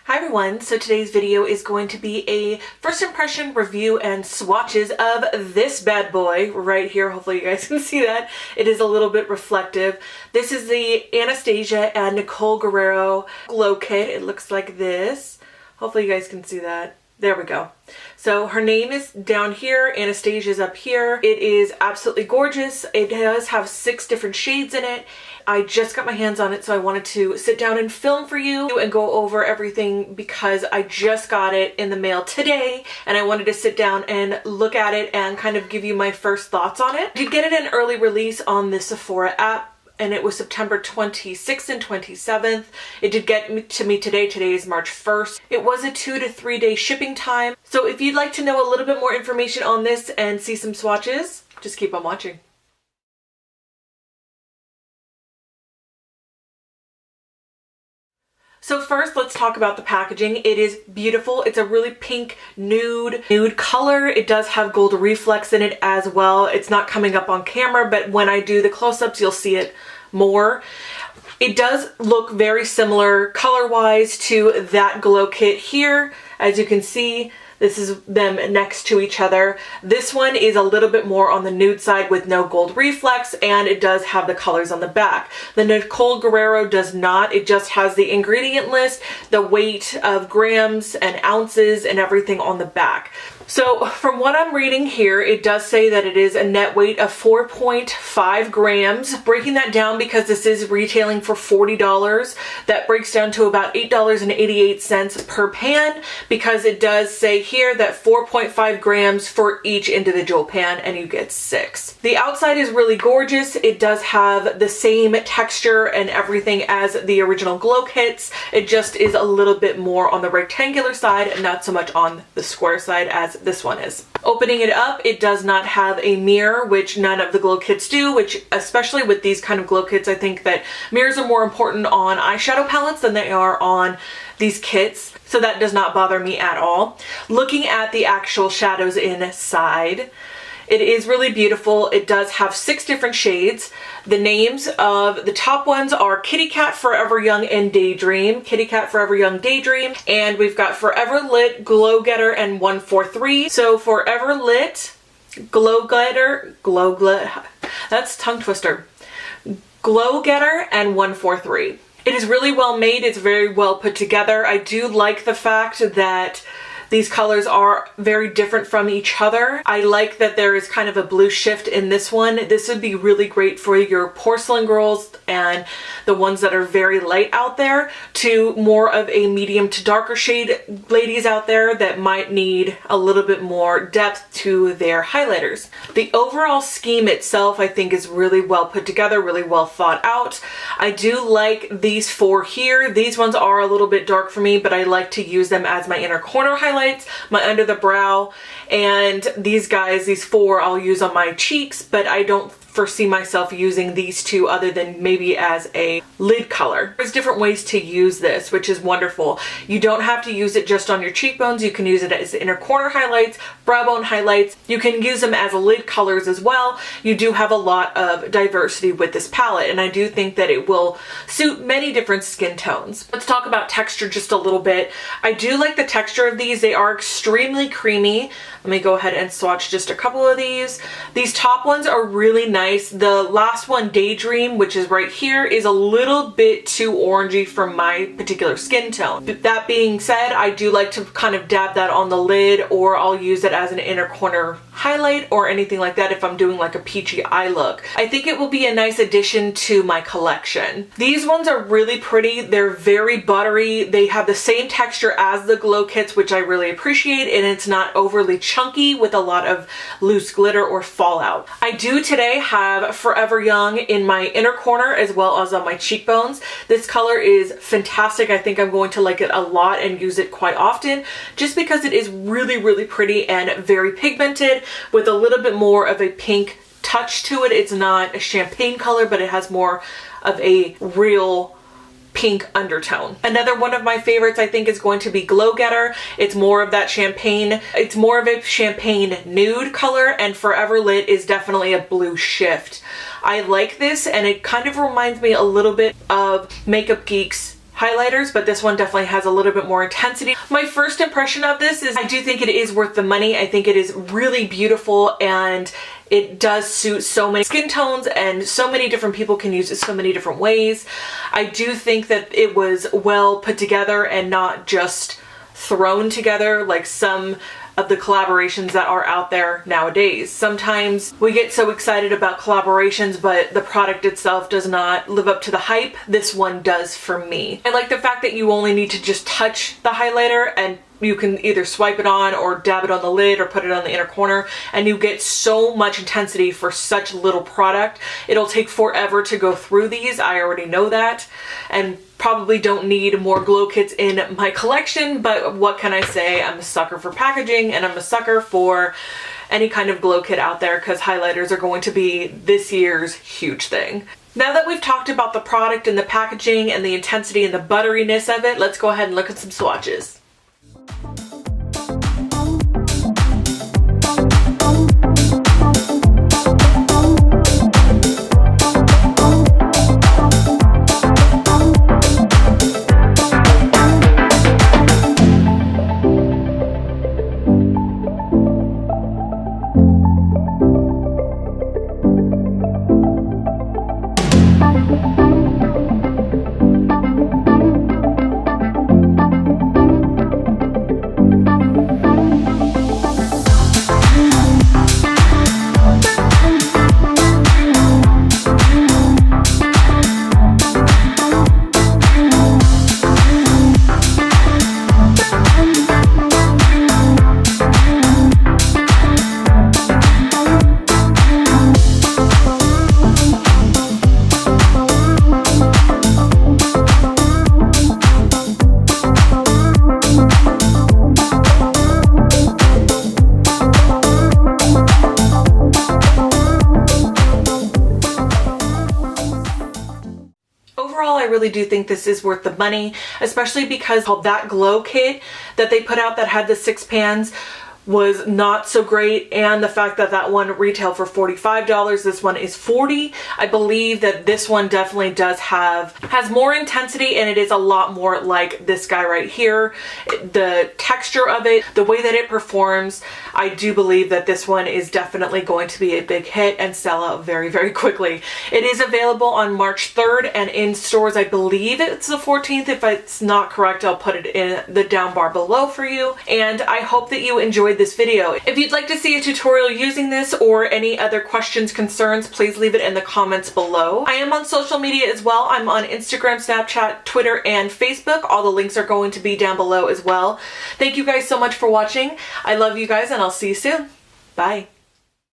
Hi everyone, so today's video is going to be a first impression review and swatches of this bad boy right here. Hopefully you guys can see that. It is a little bit reflective. This is the Anastasia and NICOLE GUERRIERO glow kit. It looks like this. Hopefully you guys can see that. There we go. So her name is down here, Anastasia's up here. It is absolutely gorgeous. It does have 6 different shades in it. I just got my hands on it, so I wanted to sit down and film for you and go over everything because I just got it in the mail today and I wanted to sit down and look at it and kind of give you my first thoughts on it. I did get it in early release on the Sephora app, and it was September 26th and 27th. It did get to me today. Today is March 1st. It was a 2 to 3 day shipping time. So if you'd like to know a little bit more information on this and see some swatches, just keep on watching. So first, let's talk about the packaging. It is beautiful. It's a really pink nude color. It does have gold reflex in it as well. It's not coming up on camera, but when I do the close-ups, you'll see it more. It does look very similar color-wise to that glow kit here. As you can see, this is them next to each other. This one is a little bit more on the nude side with no gold reflex, and it does have the colors on the back. The NICOLE GUERRIERO does not. It just has the ingredient list, the weight of grams and ounces and everything on the back. So from what I'm reading here, it does say that it is a net weight of 4.5 grams. Breaking that down, because this is retailing for $40, that breaks down to about $8.88 per pan, because it does say here that 4.5 grams for each individual pan and you get 6. The outside is really gorgeous. It does have the same texture and everything as the original glow kits. It just is a little bit more on the rectangular side and not so much on the square side as this one is. Opening it up, it does not have a mirror, which none of the glow kits do, which especially with these kind of glow kits, I think that mirrors are more important on eyeshadow palettes than they are on these kits. So that does not bother me at all. Looking at the actual shadows inside, it is really beautiful. It does have 6 different shades. The names of the top ones are Kitty Cat, Forever Young, and Daydream. Kitty Cat, Forever Young, Daydream. And we've got Forever Lit, Glow Getter, and 143. So Forever Lit, Glow Getter, that's tongue twister. Glow Getter and 143. It is really well made. It's very well put together. I do like the fact that these colors are very different from each other. I like that there is kind of a blue shift in this one. This would be really great for your porcelain girls and the ones that are very light out there, to more of a medium to darker shade ladies out there that might need a little bit more depth to their highlighters. The overall scheme itself, I think, is really well put together, really well thought out. I do like these 4 here. These ones are a little bit dark for me, but I like to use them as my inner corner highlights, my under the brow, and these guys, these 4, I'll use on my cheeks, but I don't foresee myself using these 2 other than maybe as a lid color. There's different ways to use this, which is wonderful. You don't have to use it just on your cheekbones. You can use it as inner corner highlights, brow bone highlights. You can use them as lid colors as well. You do have a lot of diversity with this palette, and I do think that it will suit many different skin tones. Let's talk about texture just a little bit. I do like the texture of these. They are extremely creamy. Let me go ahead and swatch just a couple of these. These top ones are really nice. The last one, Daydream, which is right here, is a little bit too orangey for my particular skin tone. But that being said, I do like to kind of dab that on the lid, or I'll use it as an inner corner highlight or anything like that if I'm doing like a peachy eye look. I think it will be a nice addition to my collection. These ones are really pretty. They're very buttery. They have the same texture as the glow kits, which I really appreciate, and it's not overly chunky with a lot of loose glitter or fallout. I do today have Forever Young in my inner corner as well as on my cheekbones. This color is fantastic. I think I'm going to like it a lot and use it quite often, just because it is really, really pretty and very pigmented with a little bit more of a pink touch to it. It's not a champagne color, but it has more of a real pink undertone. Another one of my favorites, I think, is going to be Glow Getter. It's more of that champagne, it's more of a champagne nude color, and Forever Lit is definitely a blue shift. I like this, and it kind of reminds me a little bit of Makeup Geek's highlighters, but this one definitely has a little bit more intensity. My first impression of this is I do think it is worth the money. I think it is really beautiful, and it does suit so many skin tones, and so many different people can use it so many different ways. I do think that it was well put together and not just thrown together like some of the collaborations that are out there nowadays. Sometimes we get so excited about collaborations, but the product itself does not live up to the hype. This one does for me. I like the fact that you only need to just touch the highlighter, and you can either swipe it on or dab it on the lid or put it on the inner corner, and you get so much intensity for such little product. It'll take forever to go through these, I already know that, and probably don't need more glow kits in my collection, but what can I say? I'm a sucker for packaging, and I'm a sucker for any kind of glow kit out there, because highlighters are going to be this year's huge thing. Now that we've talked about the product and the packaging and the intensity and the butteriness of it, let's go ahead and look at some swatches. I really do think this is worth the money, especially because that glow kit that they put out that had the 6 pans was not so great, and the fact that that one retailed for $45, this one is $40. I believe that this one definitely has more intensity, and it is a lot more like this guy right here. The texture of it, the way that it performs, I do believe that this one is definitely going to be a big hit and sell out very, very quickly. It is available on March 3rd and in stores, I believe it's the 14th. If it's not correct, I'll put it in the down bar below for you. And I hope that you enjoyed this video. If you'd like to see a tutorial using this or any other questions, concerns, please leave it in the comments below. I am on social media as well. I'm on Instagram, Snapchat, Twitter, and Facebook. All the links are going to be down below as well. Thank you guys so much for watching. I love you guys, and I'll see you soon. Bye.